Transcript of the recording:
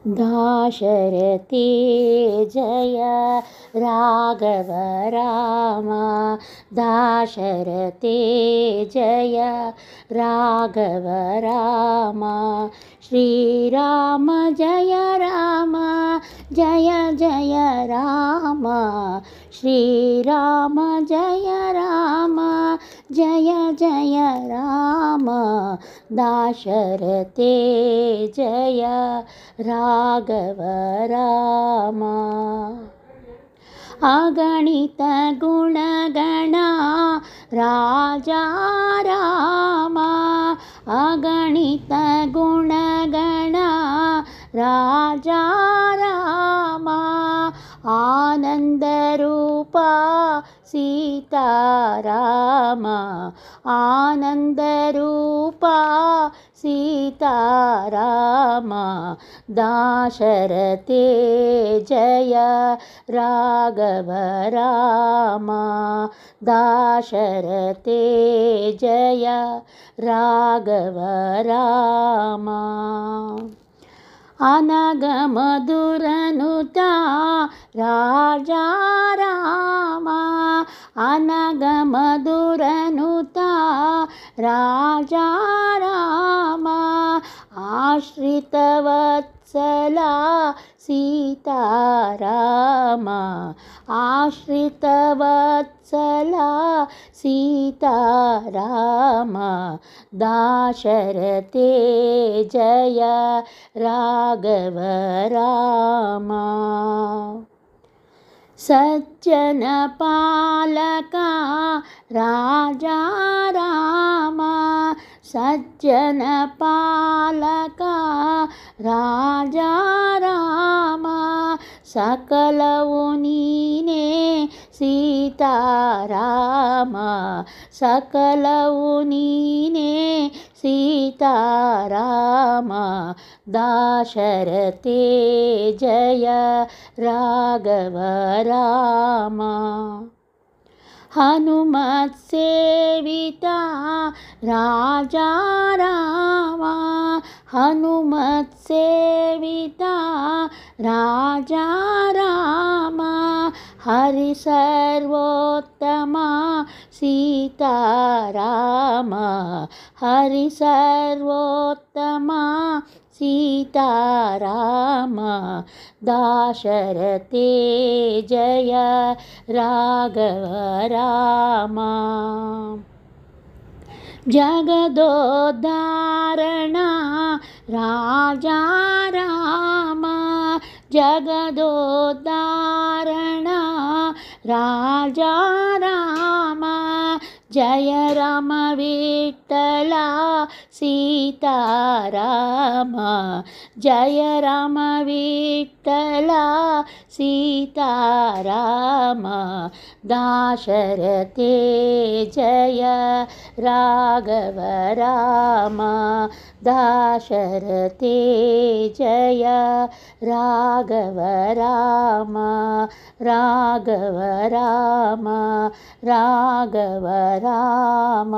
दाशरथे जय राघव राम दाशरथे जय राघव राम श्रीराम जय राम जय जय राम श्रीराम जय राम जय जय राम दाशरथे जय राघव राम अगणित गुणगणा राजा राम अगणित गुणगणा राजा राम आनन्दरूपा सीताराम आनन्दरूपा सीताराम दाशरथे जय राघव राम दाशरथे जय राघव राम अनगमधुरनुता राजा राम अनगमधुरनुता राजा राम आश्रितवत्सला सीताराम आश्रितवत्सला सीताराम दाशरथे जय राघव राम सज्जन पालका राजा राम सज्जन पालका राजा राम सकलवु नीने सीताराम सकलवु नीने सीताराम दाशरथे जय राघव राम हनुमत्सेविता राजा राम हनुमत्सेविता राजा राम हरिसर्वोत्तमा सीताराम हरिसर्वोत्तमा सीताराम दाशरथे जय राघव राम जगदोद्धारणा राजा राम जगदोद्धारणा राजा राम जय राम विठ्ठला सीताराम जय राम विठ्ठला सीताराम दाशरथे जय राघव राम दाशरथे जय राघव राम राघव राम राघव राम